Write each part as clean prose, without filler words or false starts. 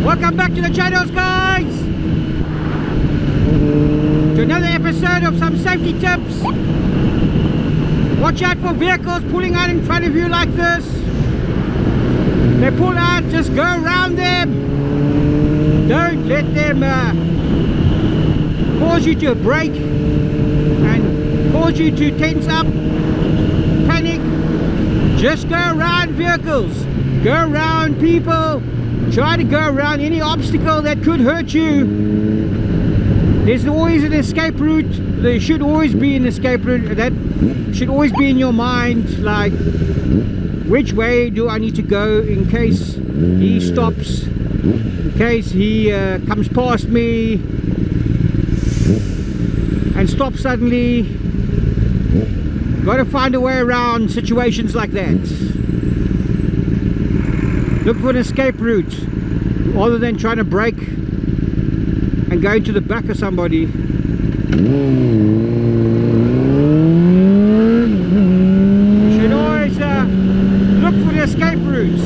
Welcome back to the channels, guys, to another episode of some safety tips. Watch out for vehicles pulling out in front of you like this. They pull out, just go around them. Don't let them cause you to brake and cause you to tense up, panic. Just go around vehicles, go around people. Try to go around any obstacle that could hurt you. There's always an escape route. There should always be an escape route. That should always be in your mind, like, which way do I need to go in case he stops, in case he comes past me and stops suddenly. Got to find a way around situations like that. Look for an escape route rather than trying to brake and go into the back of somebody. You should always look for the escape routes.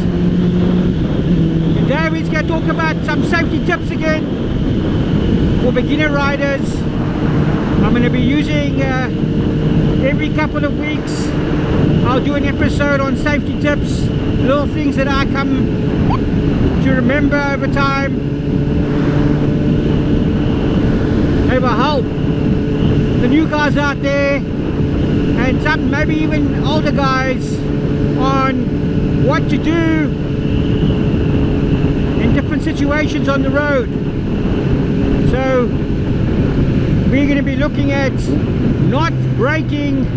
Today we're going to talk about some safety tips again for beginner riders. I'm going to be using every couple of weeks I'll do an episode on safety tips, little things that I come to remember over time. They will help the new guys out there and some maybe even older guys on what to do in different situations on the road. So we're going to be looking at not braking,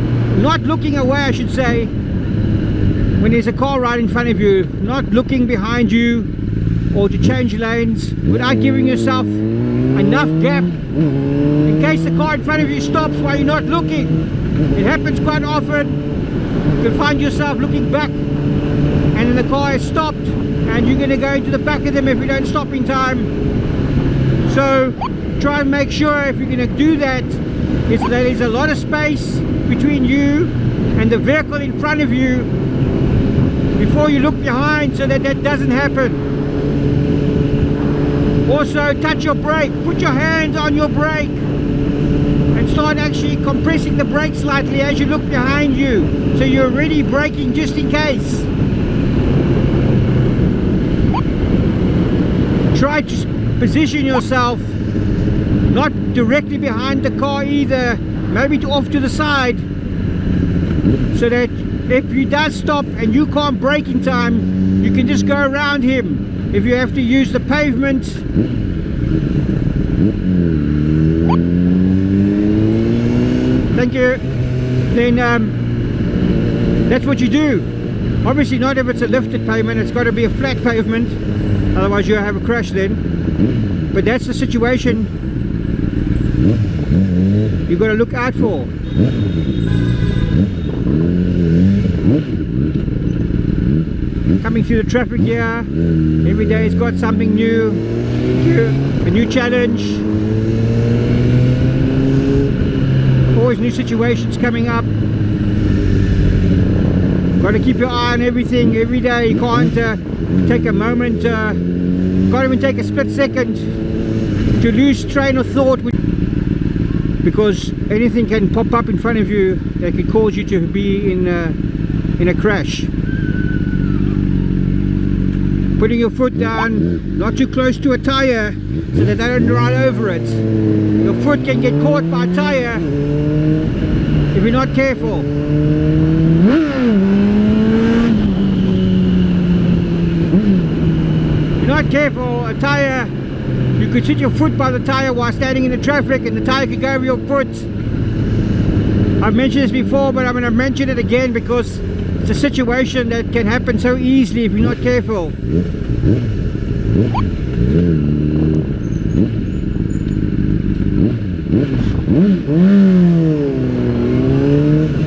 not looking away, I should say, when there's a car right in front of you, not looking behind you or to change lanes without giving yourself enough gap in case the car in front of you stops while you're not looking. It happens quite often. You can find yourself looking back and then the car has stopped and you're going to go into the back of them if you don't stop in time. So try and make sure, if you're going to do that, is that there's a lot of space between you and the vehicle in front of you before you look behind, so that that doesn't happen. Also, touch your brake, put your hands on your brake and start actually compressing the brake slightly as you look behind you, so you're already braking just in case. Try to position yourself not directly behind the car either, maybe off to the side, so that if he does stop and you can't brake in time, you can just go around him. If you have to use the pavement, thank you, then that's what you do. Obviously not if it's a lifted pavement, it's got to be a flat pavement, otherwise you'll have a crash then. But that's the situation you've got to look out for. Coming through the traffic here, every day it's got something new, a new challenge, always new situations coming up. Got to keep your eye on everything every day. You can't take a moment, can't even take a split second to lose train of thought, because anything can pop up in front of you that could cause you to be in a crash. Putting your foot down, not too close to a tire, so that they don't run over it. Your foot can get caught by a tire if you're not careful. If you're not careful, a tire, you could sit your foot by the tire while standing in the traffic and the tire could go over your foot. I've mentioned this before, but I'm going to mention it again because It's a situation that can happen so easily if you're not careful. So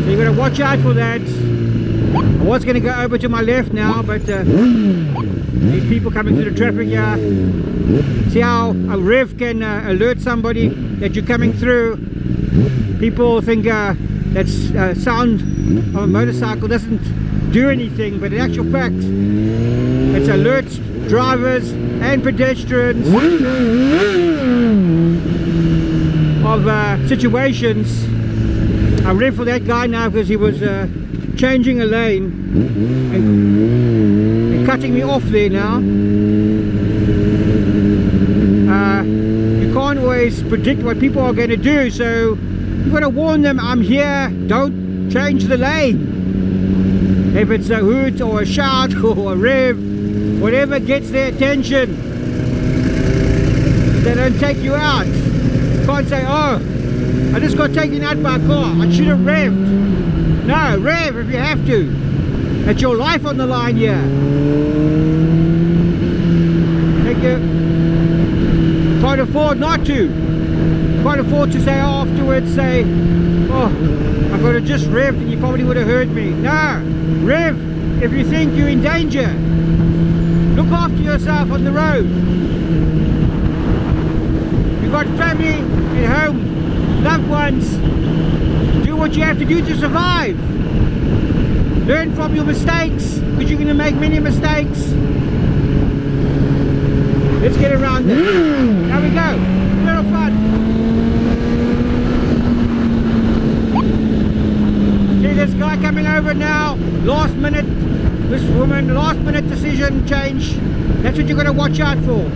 you've got to watch out for that. I was going to go over to my left now, but these people coming through the traffic here. See how a rev can alert somebody that you're coming through. People think that sound of a motorcycle doesn't do anything, but in actual fact it alerts drivers and pedestrians of situations. I read for that guy now because he was changing a lane and cutting me off there now. You can't always predict what people are going to do, so you've got to warn them, I'm here, don't change the lane. If it's a hoot or a shout or a rev, whatever gets their attention, they don't take you out. You can't say, oh, I just got taken out by a car, I should have revved. No, rev if you have to. It's your life on the line here. Thank you. Can't afford not to. Can't afford to say afterwards, say, oh, I could have just revved and you probably would have heard me. No, rev if you think you're in danger. Look after yourself on the road. You've got family at home, loved ones. Do what you have to do to survive. Learn from your mistakes, because you're going to make many mistakes. Let's get around this. There we go. Little fun. See this guy coming over now. Last minute, this woman, last minute decision change. That's what you're going to watch out for.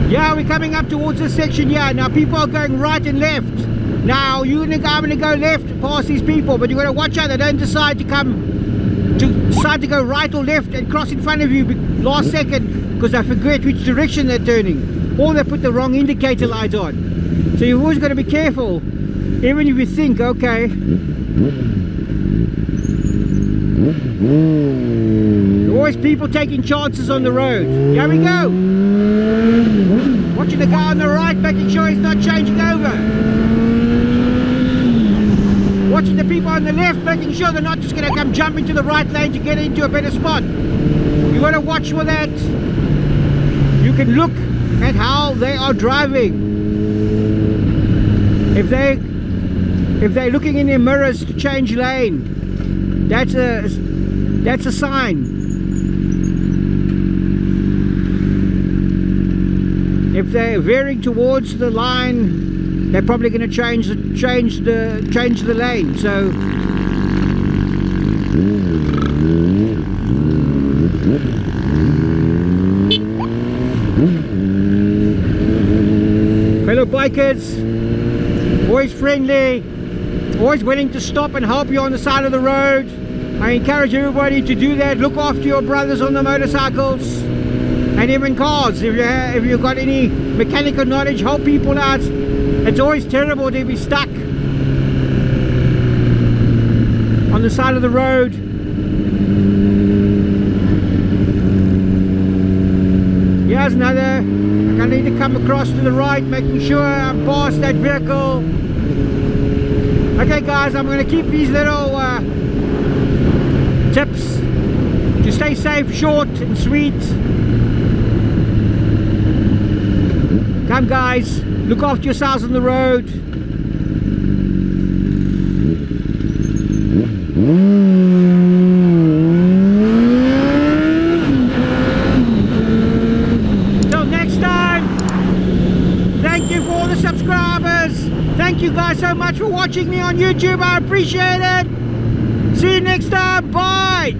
Yeah, we're coming up towards this section here. Now people are going right and left. Now I'm going to go left past these people, but you've got to watch out. They don't decide to go right or left and cross in front of you last second because they forget which direction they're turning, or they put the wrong indicator light on. So you've always got to be careful, even if you think, okay, there are always people taking chances on the road. Here we go. Watching the guy on the right, making sure he's not changing over. Watching the people on the left, making sure they're not just going to come jump into the right lane to get into a better spot. You got to watch for that. You can look at how they are driving. If they're looking in their mirrors to change lane, that's a sign. If they're veering towards the line, they're probably going to change the lane. So fellow bikers, always friendly, always willing to stop and help you on the side of the road. I encourage everybody to do that. Look after your brothers on the motorcycles and even cars. If you've got any mechanical knowledge, help people out. It's always terrible to be stuck on the side of the road. Here's another. I'm going to need to come across to the right, making sure I'm past that vehicle. Okay guys, I'm going to keep these little tips to stay safe, short and sweet. Come guys, look after yourselves on the road. Till next time, thank you for all the subscribers. Thank you guys so much for watching me on YouTube. I appreciate it. See you next time. Bye.